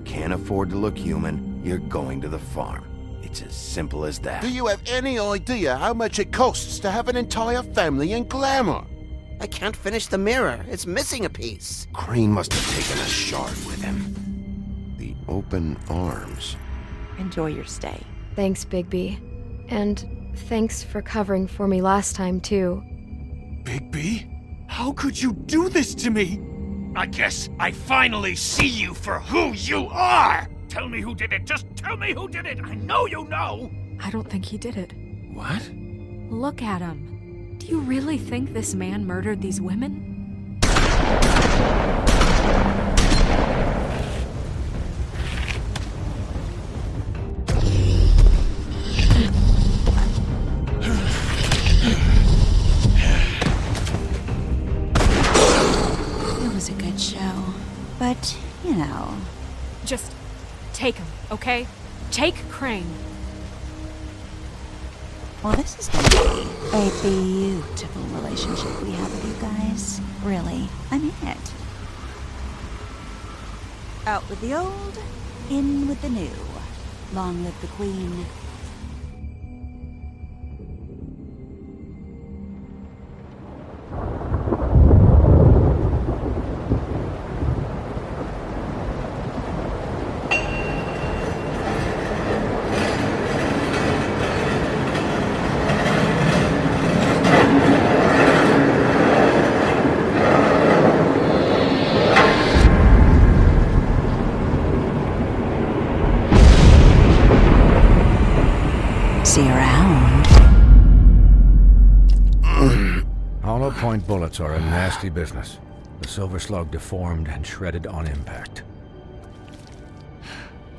Can't afford to look human, you're going to the farm. It's as simple as that. Do you have any idea how much it costs to have an entire family in glamour? I can't finish the mirror. It's missing a piece. Crane must have taken a shard with him. The open arms. Enjoy your stay. Thanks, Bigby. And thanks for covering for me last time, too. Bigby? How could you do this to me? I guess I finally see you for who you are! Tell me who did it! Just tell me who did it! I know you know! I don't think he did it. What? Look at him. Do you really think this man murdered these women? It was a good show. But, you know... Just take him, okay? Take Crane. Well, this is going to be a beautiful relationship we have with you guys. Really, I mean it. Out with the old, in with the new. Long live the Queen. See you around. Hollow point bullets are a nasty business. The silver slug deformed and shredded on impact.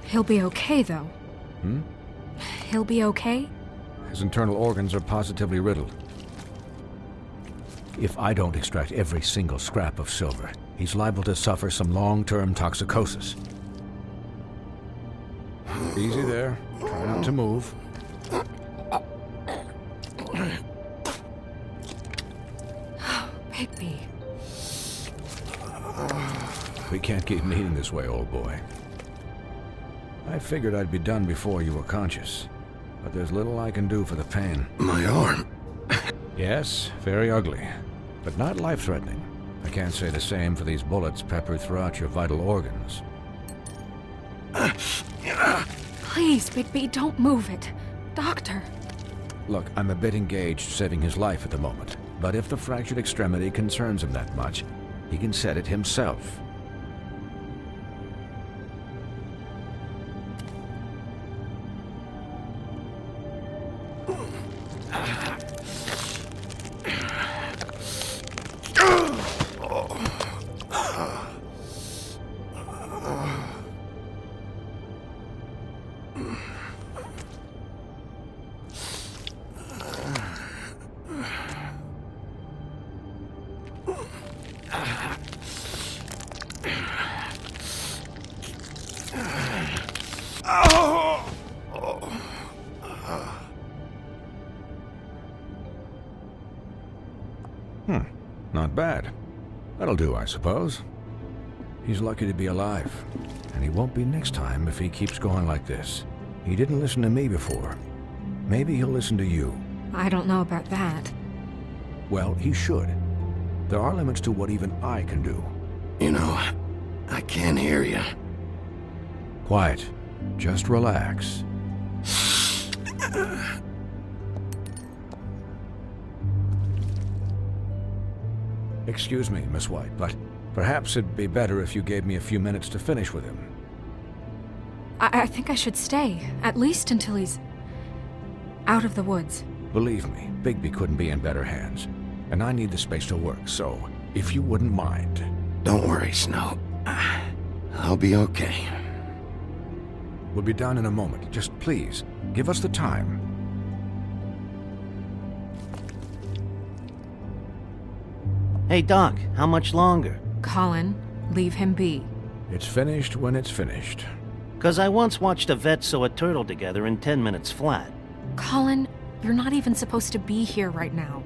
He'll be okay, though. He'll be okay? His internal organs are positively riddled. If I don't extract every single scrap of silver, he's liable to suffer some long-term toxicosis. Easy there. Try not to move. Bigby. We can't keep meeting this way, old boy. I figured I'd be done before you were conscious, but there's little I can do for the pain. My arm. Yes, very ugly, but not life-threatening. I can't say the same for these bullets peppered throughout your vital organs. Please, Bigby, don't move it. Doctor. Look, I'm a bit engaged saving his life at the moment, but if the fractured extremity concerns him that much, he can set it himself. Not bad. That'll do, I suppose. He's lucky to be alive, and he won't be next time if he keeps going like this. He didn't listen to me before. Maybe he'll listen to you. I don't know about that. Well, he should. There are limits to what even I can do. You know, I can't hear you. Quiet. Just relax. Excuse me, Miss White, but perhaps it'd be better if you gave me a few minutes to finish with him. I think I should stay, at least until he's out of the woods. Believe me, Bigby couldn't be in better hands, and I need the space to work, so if you wouldn't mind. Don't worry, Snow. I'll be okay. We'll be done in a moment. Just please, give us the time. Hey, Doc, how much longer? Colin, leave him be. It's finished when it's finished. 'Cause I once watched a vet sew a turtle together in 10 minutes flat. Colin, you're not even supposed to be here right now.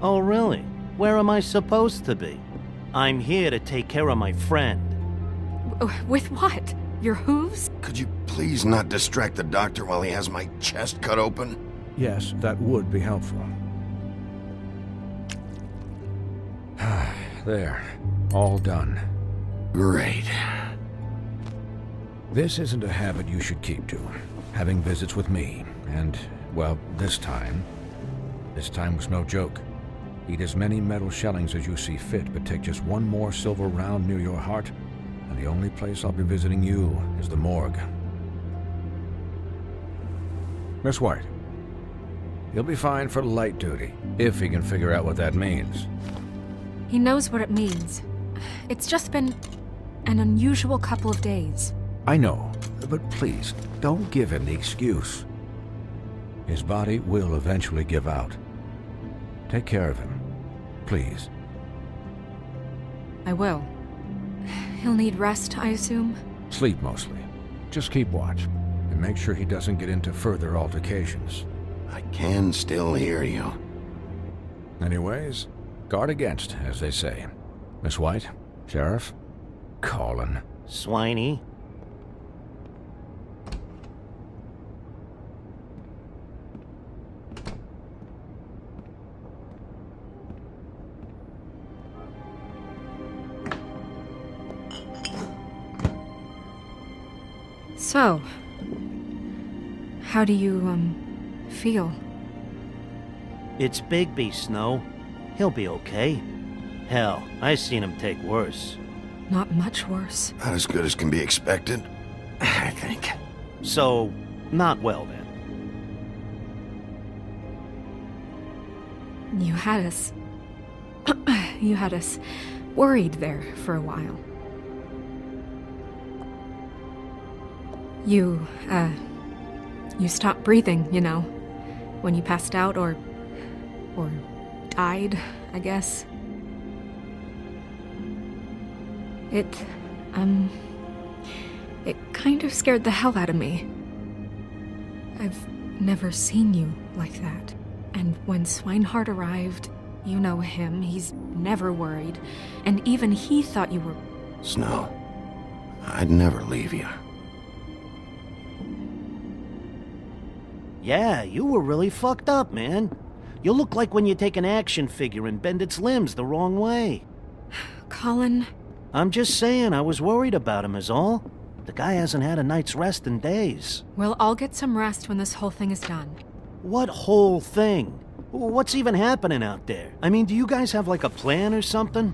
Oh, really? Where am I supposed to be? I'm here to take care of my friend. With what? Your hooves? Could you please not distract the doctor while he has my chest cut open? Yes, that would be helpful. There. All done. Great. This isn't a habit you should keep to. Having visits with me, and, well, this time was no joke. Eat as many metal shellings as you see fit, but take just one more silver round near your heart, and the only place I'll be visiting you is the morgue. Miss White, he'll be fine for light duty, if he can figure out what that means. He knows what it means. It's just been an unusual couple of days. I know, but please, don't give him the excuse. His body will eventually give out. Take care of him, please. I will. He'll need rest, I assume? Sleep mostly. Just keep watch, and make sure he doesn't get into further altercations. I can still hear you. Anyways, guard against, as they say. Miss White, Sheriff, Colin. Swiney. So, how do you, feel? It's Bigby, Snow. He'll be okay. Hell, I seen him take worse. Not much worse. Not as good as can be expected, I think. So, not well then. You had us... you had us worried there for a while. You stopped breathing, you know, when you passed out or died, I guess. It kind of scared the hell out of me. I've never seen you like that. And when Swinehart arrived, you know him, he's never worried. And even he thought you were... Snow, I'd never leave you. Yeah, you were really fucked up, man. You look like when you take an action figure and bend its limbs the wrong way. Colin... I'm just saying, I was worried about him is all. The guy hasn't had a night's rest in days. Well, I'll get some rest when this whole thing is done. What whole thing? What's even happening out there? I mean, do you guys have like a plan or something?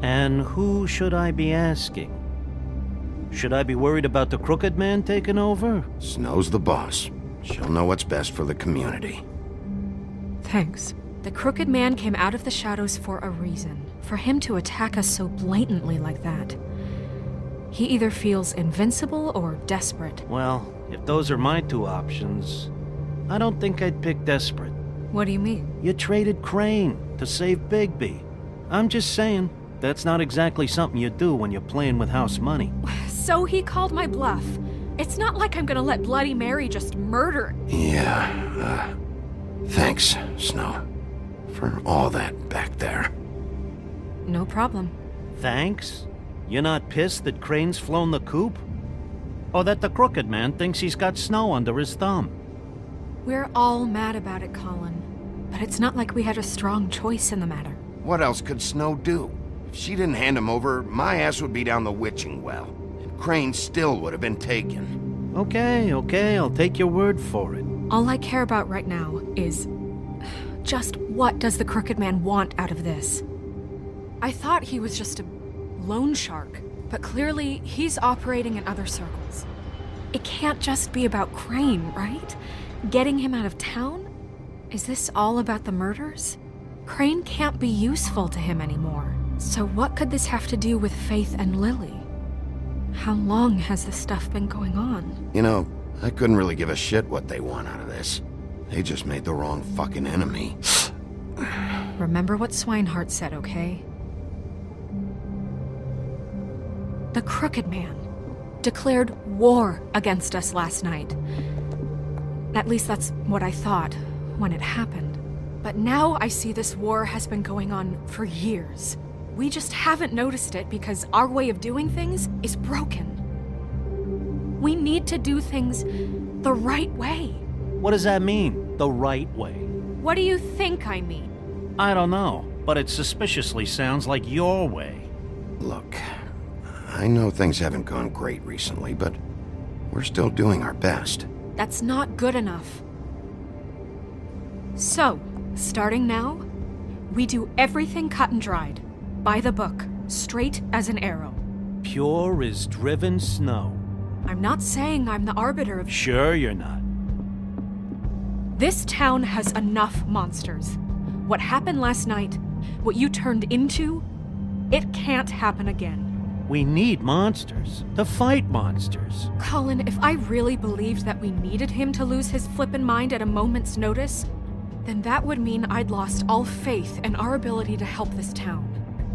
And who should I be asking? Should I be worried about the Crooked Man taking over? Snow's the boss. She'll know what's best for the community. Thanks. The Crooked Man came out of the shadows for a reason. For him to attack us so blatantly like that. He either feels invincible or desperate. Well, if those are my two options, I don't think I'd pick desperate. What do you mean? You traded Crane to save Bigby. I'm just saying, that's not exactly something you do when you're playing with house money. So he called my bluff. It's not like I'm gonna let Bloody Mary just murder... Yeah, thanks, Snow, for all that back there. No problem. Thanks? You're not pissed that Crane's flown the coop? Or that the Crooked Man thinks he's got Snow under his thumb? We're all mad about it, Colin. But it's not like we had a strong choice in the matter. What else could Snow do? If she didn't hand him over, my ass would be down the witching well. And Crane still would have been taken. Okay, I'll take your word for it. All I care about right now is... just what does the Crooked Man want out of this? I thought he was just a loan shark, but clearly he's operating in other circles. It can't just be about Crane, right? Getting him out of town? Is this all about the murders? Crane can't be useful to him anymore. So what could this have to do with Faith and Lily? How long has this stuff been going on? You know, I couldn't really give a shit what they want out of this. They just made the wrong fucking enemy. Remember what Swinehart said, okay? The Crooked Man declared war against us last night. At least that's what I thought when it happened. But now I see this war has been going on for years. We just haven't noticed it because our way of doing things is broken. We need to do things the right way. What does that mean, the right way? What do you think I mean? I don't know, but it suspiciously sounds like your way. Look, I know things haven't gone great recently, but we're still doing our best. That's not good enough. So, starting now, we do everything cut and dried, by the book, straight as an arrow. Pure as driven snow. I'm not saying I'm the arbiter of... Sure you're not. This town has enough monsters. What happened last night, what you turned into, it can't happen again. We need monsters to fight monsters. Colin, if I really believed that we needed him to lose his flippin' mind at a moment's notice, then that would mean I'd lost all faith in our ability to help this town.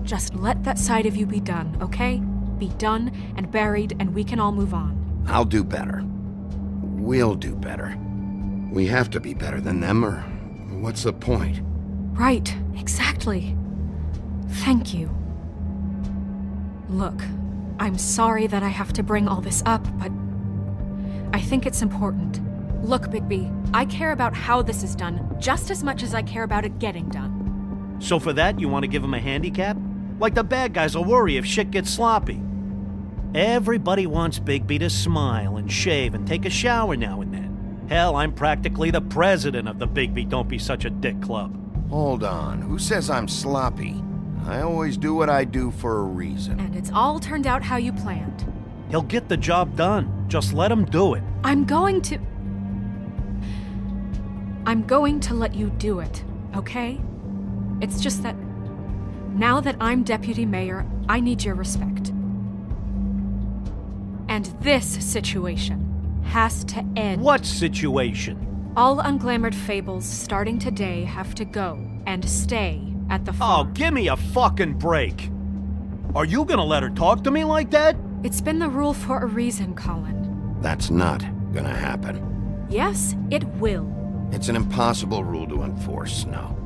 Just let that side of you be done, okay? Be done and buried, and we can all move on. I'll do better. We'll do better. We have to be better than them, or what's the point? Right, exactly. Thank you. Look, I'm sorry that I have to bring all this up, but I think it's important. Look, Bigby, I care about how this is done just as much as I care about it getting done. So for that, you want to give him a handicap? Like the bad guys will worry if shit gets sloppy. Everybody wants Bigby to smile and shave and take a shower now and then. Hell, I'm practically the president of the Bigby Don't Be Such a Dick Club. Hold on, who says I'm sloppy? I always do what I do for a reason. And it's all turned out how you planned. He'll get the job done. Just let him do it. I'm going to let you do it, okay? It's just that now that I'm deputy mayor, I need your respect. And this situation has to end. What situation? All unglamored fables starting today have to go and stay at the farm. Oh, give me a fucking break. Are you gonna let her talk to me like that? It's been the rule for a reason, Colin. That's not gonna happen. Yes, it will. It's an impossible rule to enforce, Snow.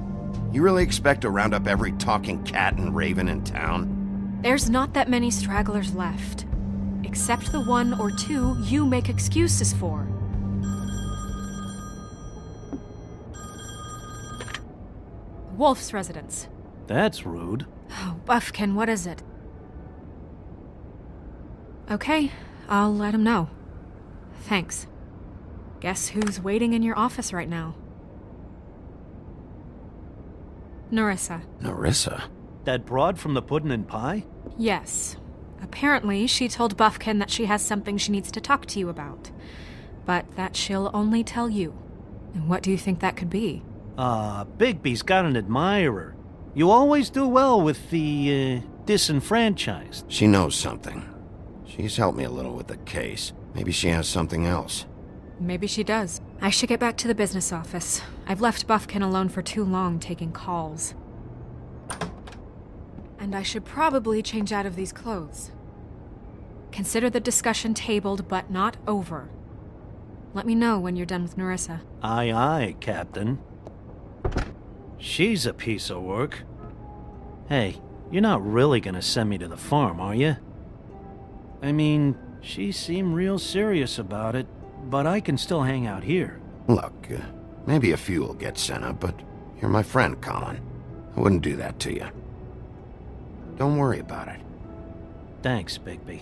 You really expect to round up every talking cat and raven in town? There's not that many stragglers left. Except the one or two you make excuses for. Wolf's residence. That's rude. Oh, Buffkin, what is it? Okay, I'll let him know. Thanks. Guess who's waiting in your office right now? Nerissa. Nerissa? That broad from the Puddin' and Pie? Yes. Apparently, she told Buffkin that she has something she needs to talk to you about. But that she'll only tell you. And what do you think that could be? Bigby's got an admirer. You always do well with the, disenfranchised. She knows something. She's helped me a little with the case. Maybe she has something else. Maybe she does. I should get back to the business office. I've left Buffkin alone for too long taking calls. And I should probably change out of these clothes. Consider the discussion tabled, but not over. Let me know when you're done with Nerissa. Aye, aye, Captain. She's a piece of work. Hey, you're not really gonna send me to the farm, are you? I mean, she seemed real serious about it, but I can still hang out here. Look, maybe a few will get sent up, but you're my friend, Colin. I wouldn't do that to you. Don't worry about it. Thanks, Bigby.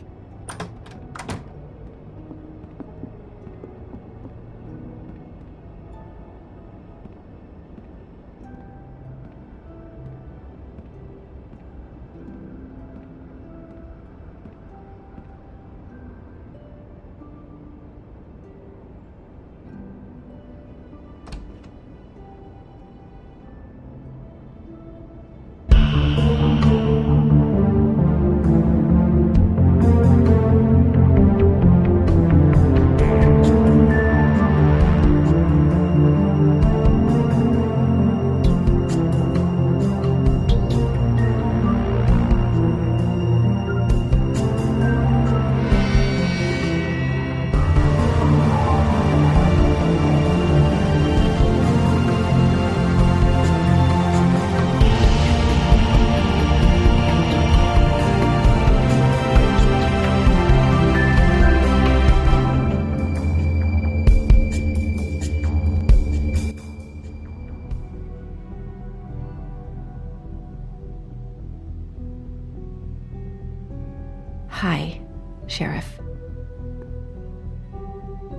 Sheriff.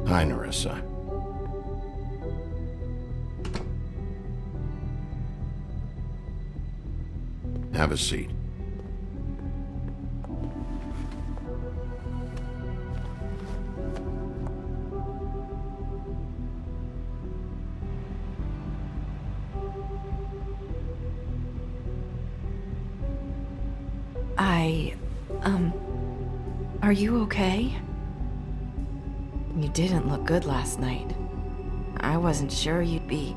Hi, Nerissa. Have a seat. Are you okay? You didn't look good last night. I wasn't sure you'd be,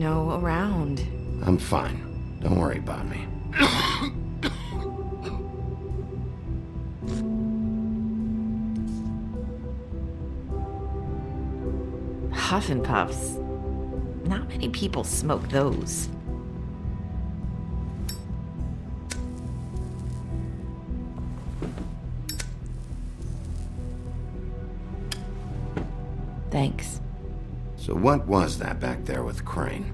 around. I'm fine. Don't worry about me. Huff and Puffs. Not many people smoke those. Thanks. So what was that back there with Crane?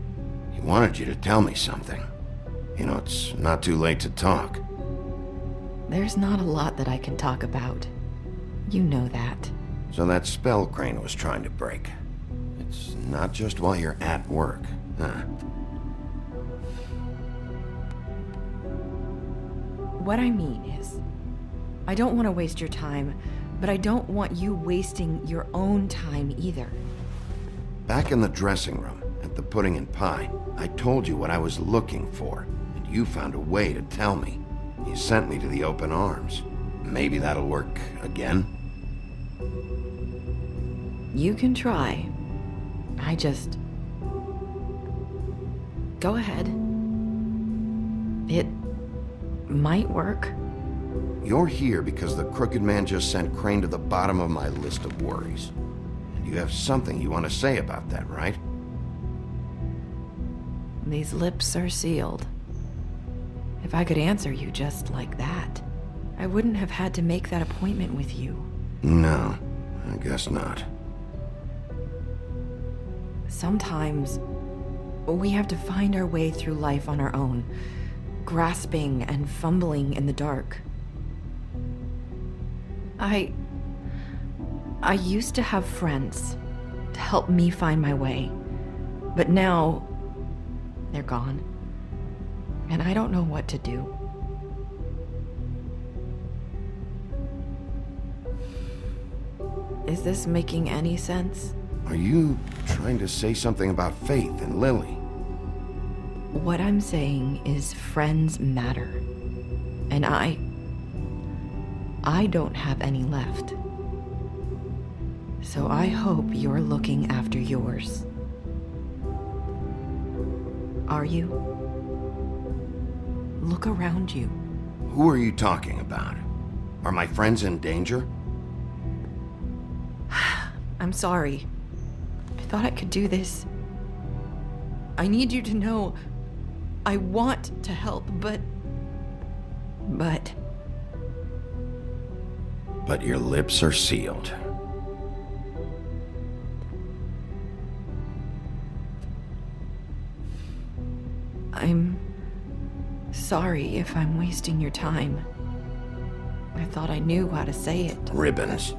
He wanted you to tell me something. You know, it's not too late to talk. There's not a lot that I can talk about. You know that. So that spell Crane was trying to break. It's not just while you're at work, huh? What I mean is, I don't want to waste your time, but I don't want you wasting your own time either. Back in the dressing room, at the pudding and pie, I told you what I was looking for, and you found a way to tell me. You sent me to the open arms. Maybe that'll work again? You can try. Go ahead. It might work. You're here because the Crooked Man just sent Crane to the bottom of my list of worries. And you have something you want to say about that, right? These lips are sealed. If I could answer you just like that, I wouldn't have had to make that appointment with you. No, I guess not. Sometimes, we have to find our way through life on our own, grasping and fumbling in the dark. I used to have friends to help me find my way, but now they're gone, and I don't know what to do. Is this making any sense? Are you trying to say something about Faith and Lily? What I'm saying is friends matter, and I don't have any left. So I hope you're looking after yours. Are you? Look around you. Who are you talking about? Are my friends in danger? I'm sorry. I thought I could do this. I need you to know I want to help, but your lips are sealed. I'm sorry if I'm wasting your time. I thought I knew how to say it. Ribbons.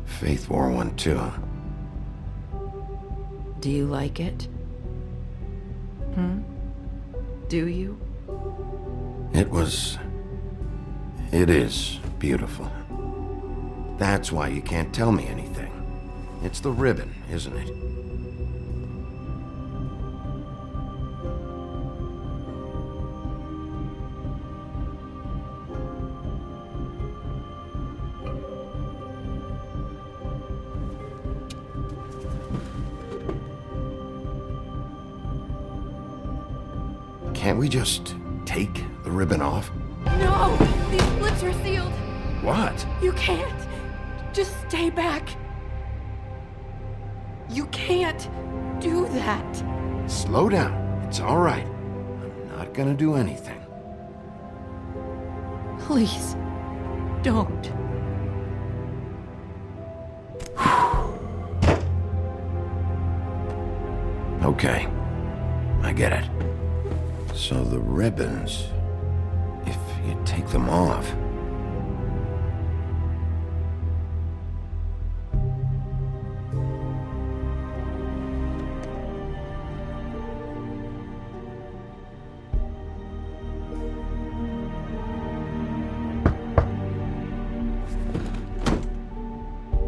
Faith wore one too. Do you like it? Do you? It is beautiful. That's why you can't tell me anything. It's the ribbon, isn't it? Can't we just take the ribbon off? No! These lips are sealed! What? You can't! Just stay back! You can't do that! Slow down. It's all right. I'm not gonna do anything. Please, don't. Okay. I get it. So the ribbons, if you take them off,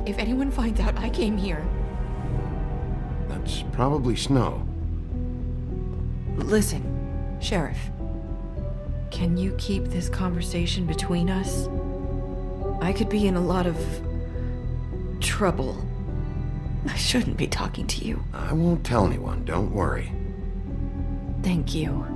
If anyone finds out I came here... That's probably Snow. Listen, Sheriff. Can you keep this conversation between us? I could be in a lot of... trouble. I shouldn't be talking to you. I won't tell anyone, don't worry. Thank you.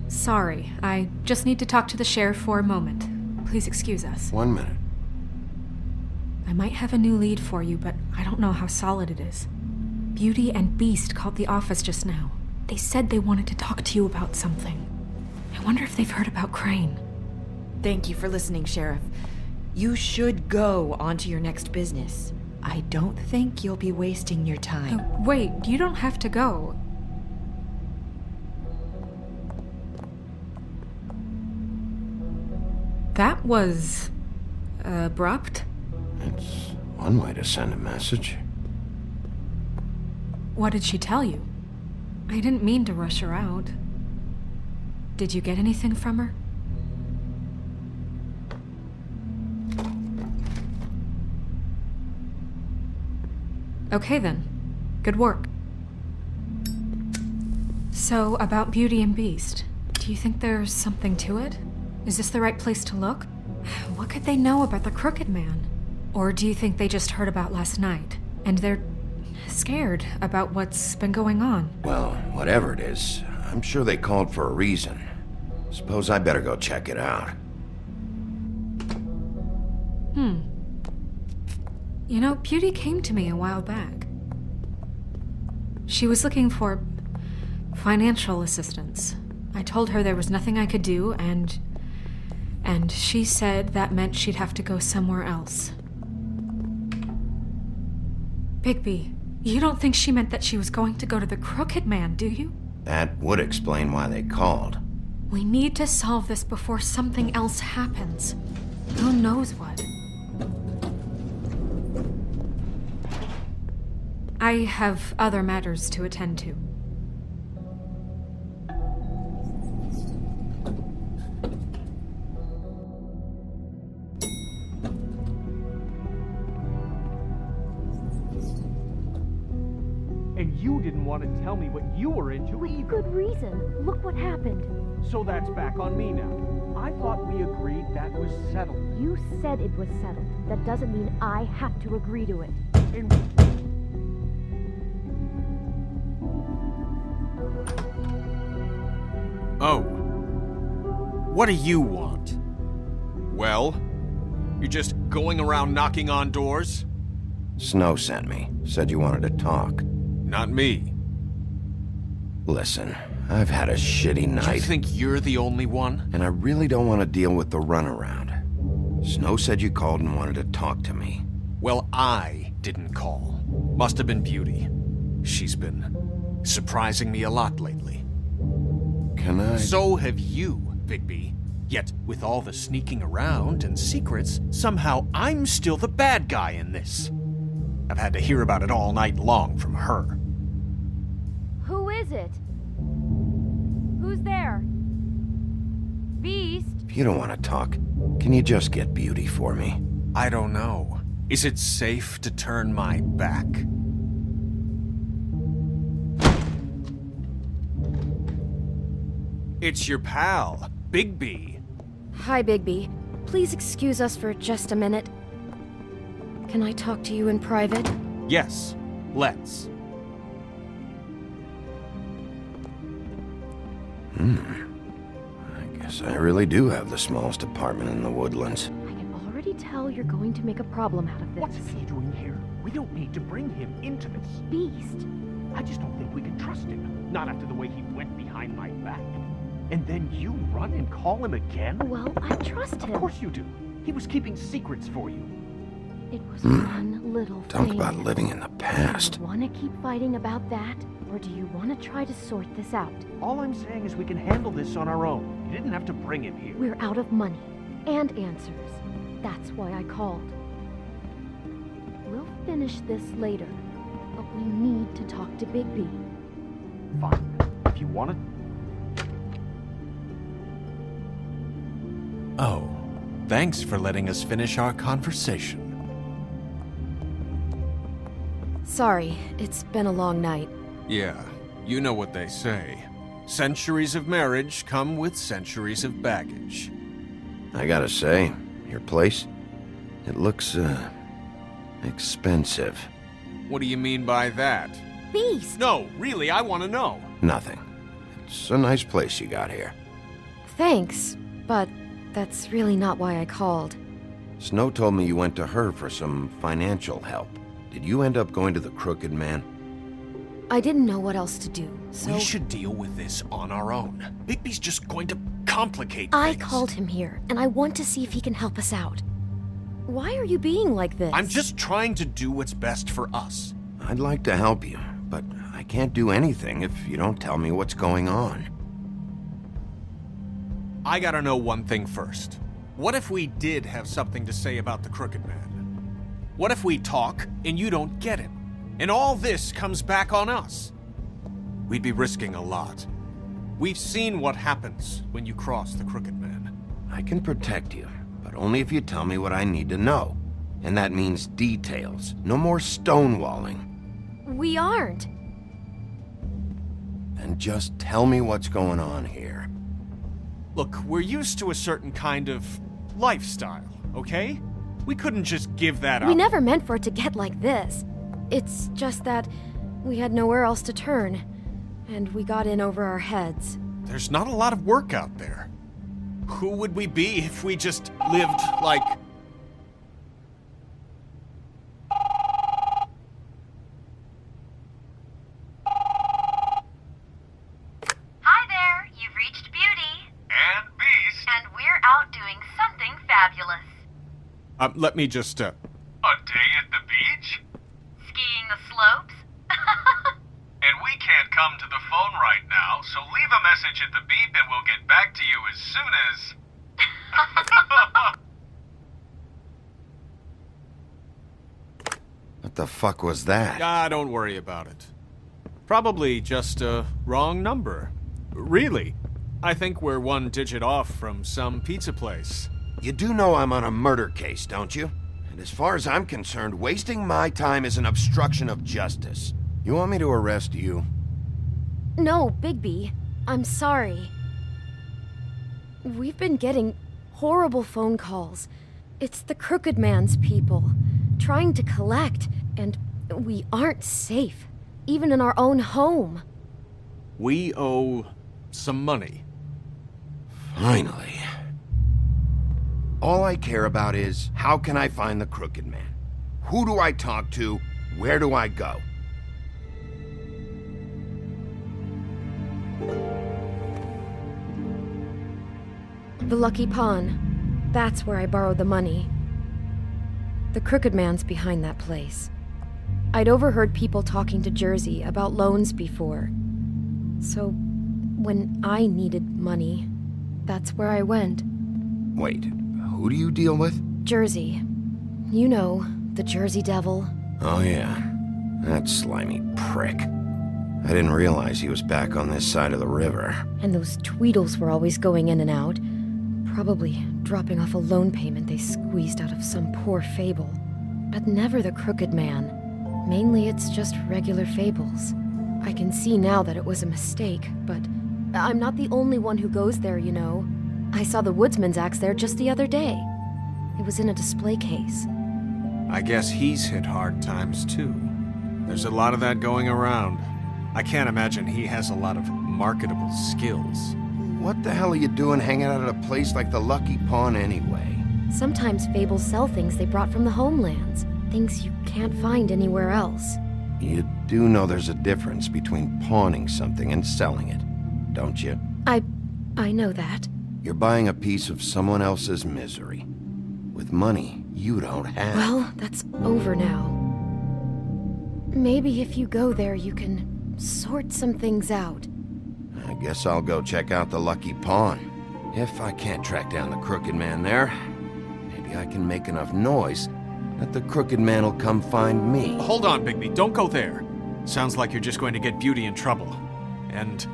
Sorry, I just need to talk to the sheriff for a moment. Please excuse us. 1 minute. I might have a new lead for you, but I don't know how solid it is. Beauty and Beast called the office just now. They said they wanted to talk to you about something. I wonder if they've heard about Crane. Thank you for listening, Sheriff. You should go on to your next business. I don't think you'll be wasting your time. Wait, you don't have to go. That was... abrupt? It's one way to send a message. What did she tell you? I didn't mean to rush her out. Did you get anything from her? Okay then. Good work. So, about Beauty and Beast, do you think there's something to it? Is this the right place to look? What could they know about the Crooked Man? Or do you think they just heard about last night, and they're scared about what's been going on? Well, whatever it is, I'm sure they called for a reason. Suppose I better go check it out. You know, Beauty came to me a while back. She was looking for financial assistance. I told her there was nothing I could do, and she said that meant she'd have to go somewhere else. Bigby, you don't think she meant that she was going to go to the Crooked Man, do you? That would explain why they called. We need to solve this before something else happens. Who knows what? I have other matters to attend to. And you didn't want to tell me what you were into either. Good reason. Look what happened. So that's back on me now. I thought we agreed that was settled. You said it was settled. That doesn't mean I have to agree to it. And oh. What do you want? Well? You're just going around knocking on doors? Snow sent me. Said you wanted to talk. Not me. Listen, I've had a shitty night. You think you're the only one? And I really don't want to deal with the runaround. Snow said you called and wanted to talk to me. Well, I didn't call. Must have been Beauty. She's been surprising me a lot lately. Can I... So have you, Bigby. Yet, with all the sneaking around and secrets, somehow I'm still the bad guy in this. I've had to hear about it all night long from her. Who is it? Who's there? Beast? If you don't want to talk, can you just get Beauty for me? I don't know. Is it safe to turn my back? It's your pal, Bigby. Hi, Bigby. Please excuse us for just a minute. Can I talk to you in private? Yes, let's. I guess I really do have the smallest apartment in the Woodlands. I can already tell you're going to make a problem out of this. what's he doing here? We don't need to bring him into this. Beast? I just don't think we can trust him. Not after the way he went behind my back. And then you run and call him again? Well, I trust him. Of course you do. He was keeping secrets for you. It was one little Talk thing. about living in the past. Do you want to keep fighting about that? Or do you want to try to sort this out? All I'm saying is we can handle this on our own. You didn't have to bring him here. We're out of money. And answers. That's why I called. We'll finish this later. But we need to talk to Bigby. Fine. If you want to... Oh, thanks for letting us finish our conversation. Sorry, it's been a long night. Yeah, you know what they say. Centuries of marriage come with centuries of baggage. I gotta say, your place, it looks, expensive. What do you mean by that? Beast! No, really, I want to know. Nothing. It's a nice place you got here. Thanks, but that's really not why I called. Snow told me you went to her for some financial help. Did you end up going to the Crooked Man? I didn't know what else to do, so... We should deal with this on our own. Bigby's just going to complicate I things. called him here, and I want to see if he can help us out. Why are you being like this? I'm just trying to do what's best for us. I'd like to help you, but I can't do anything if you don't tell me what's going on. I gotta know one thing first. What if we did have something to say about the Crooked Man? What if we talk and you don't get him? And all this comes back on us? We'd be risking a lot. We've seen what happens when you cross the Crooked Man. I can protect you, but only if you tell me what I need to know. And that means details. No more stonewalling. We aren't. And just tell me what's going on here. Look, we're used to a certain kind of lifestyle, okay? We couldn't just give that up. We never meant for it to get like this. It's just that we had nowhere else to turn, and we got in over our heads. There's not a lot of work out there. Who would we be if we just lived like... Hi there, you've reached Beauty. And Beast. And we're out doing something fabulous. Let me just, A day at the beach? Skiing the slopes? And we can't come to the phone right now, so leave a message at the beep and we'll get back to you as soon as... What the fuck was that? Ah, don't worry about it. Probably just a wrong number. Really, I think we're one digit off from some pizza place. You do know I'm on a murder case, don't you? And as far as I'm concerned, wasting my time is an obstruction of justice. You want me to arrest you? No, Bigby. I'm sorry. We've been getting horrible phone calls. It's the Crooked Man's people, trying to collect, and we aren't safe, even in our own home. We owe some money. Finally. All I care about is, how can I find the Crooked Man? Who do I talk to? Where do I go? The Lucky Pawn. That's where I borrowed the money. The Crooked Man's behind that place. I'd overheard people talking to Jersey about loans before. So, when I needed money, that's where I went. Wait, who do you deal with? Jersey. You know, the Jersey Devil. Oh yeah, that slimy prick. I didn't realize he was back on this side of the river. And those Tweedles were always going in and out. Probably dropping off a loan payment they squeezed out of some poor fable. But never the Crooked Man. Mainly it's just regular fables. I can see now that it was a mistake, but I'm not the only one who goes there, you know. I saw the woodsman's axe there just the other day. It was in a display case. I guess he's hit hard times too. There's a lot of that going around. I can't imagine he has a lot of marketable skills. What the hell are you doing hanging out at a place like the Lucky Pawn anyway? Sometimes fables sell things they brought from the Homelands. Things you can't find anywhere else. You do know there's a difference between pawning something and selling it, don't you? I know that. You're buying a piece of someone else's misery. With money you don't have. Well, that's over now. Maybe if you go there, you can sort some things out. I guess I'll go check out the Lucky Pawn. If I can't track down the Crooked Man there, maybe I can make enough noise that the Crooked Man will come find me. Hold on, Bigby, don't go there. Sounds like you're just going to get Beauty in trouble. And...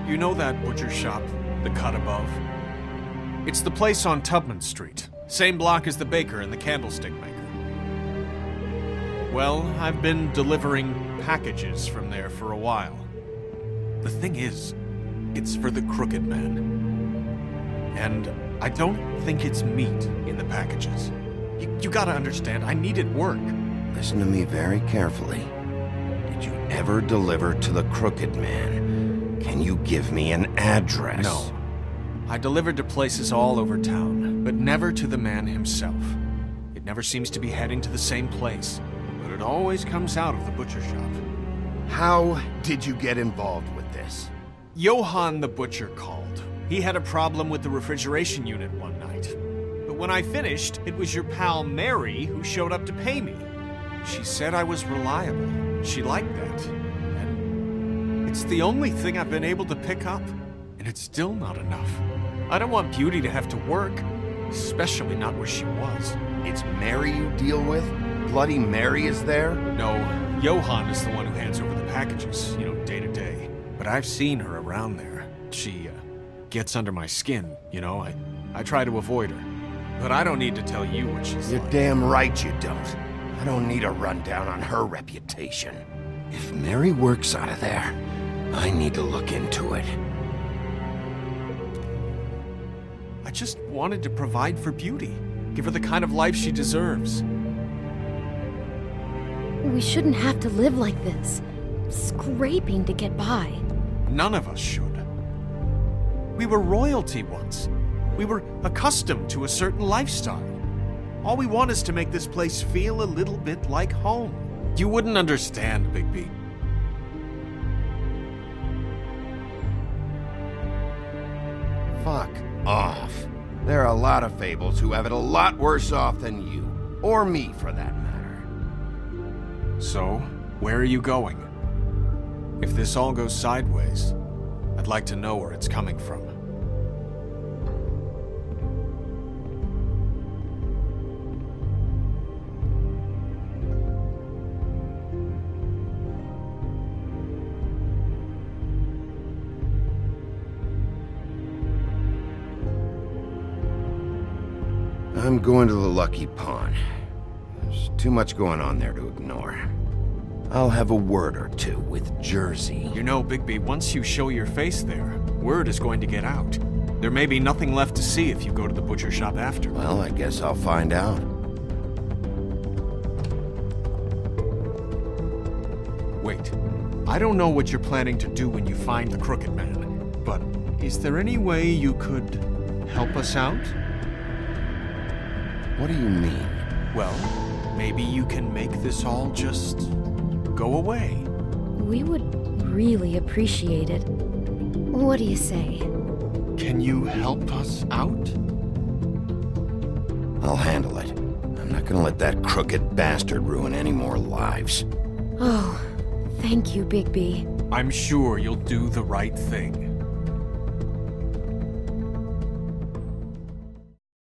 You know that butcher shop, the cut above? It's the place on Tubman Street. Same block as the baker and the candlestick maker. Well, I've been delivering packages from there for a while. The thing is, it's for the Crooked Man. And I don't think it's meat in the packages. You gotta understand, I needed work. Listen to me very carefully. Did you ever deliver to the Crooked Man? Can you give me an address? No. I delivered to places all over town, but never to the man himself. It never seems to be heading to the same place, but it always comes out of the butcher shop. How did you get involved with this? Johann the butcher called. He had a problem with the refrigeration unit one night. But when I finished, it was your pal Mary who showed up to pay me. She said I was reliable. She liked that. And it's the only thing I've been able to pick up. And it's still not enough. I don't want Beauty to have to work, especially not where she was. It's Mary you deal with? Bloody Mary is there? No, Johann is the one who hands over the packages, day to day. But I've seen her around there. She, gets under my skin, I try to avoid her. But I don't need to tell you what she's You're like. damn right you don't. I don't need a rundown on her reputation. If Mary works out of there, I need to look into it. I just wanted to provide for Beauty. Give her the kind of life she deserves. We shouldn't have to live like this, scraping to get by. None of us should. We were royalty once. We were accustomed to a certain lifestyle. All we want is to make this place feel a little bit like home. You wouldn't understand, Bigby. Fuck off. There are a lot of Fables who have it a lot worse off than you. Or me, for that matter. So, where are you going? If this all goes sideways, I'd like to know where it's coming from. I'm going to the Lucky Pawn. There's too much going on there to ignore. I'll have a word or two with Jersey. You know, Bigby, once you show your face there, word is going to get out. There may be nothing left to see if you go to the butcher shop after. Well, I guess I'll find out. Wait, I don't know what you're planning to do when you find the Crooked Man, but is there any way you could help us out? What do you mean? Well, maybe you can make this all just go away. We would really appreciate it. What do you say? Can you help us out? I'll handle it. I'm not gonna let that crooked bastard ruin any more lives. Oh, thank you, Bigby. I'm sure you'll do the right thing.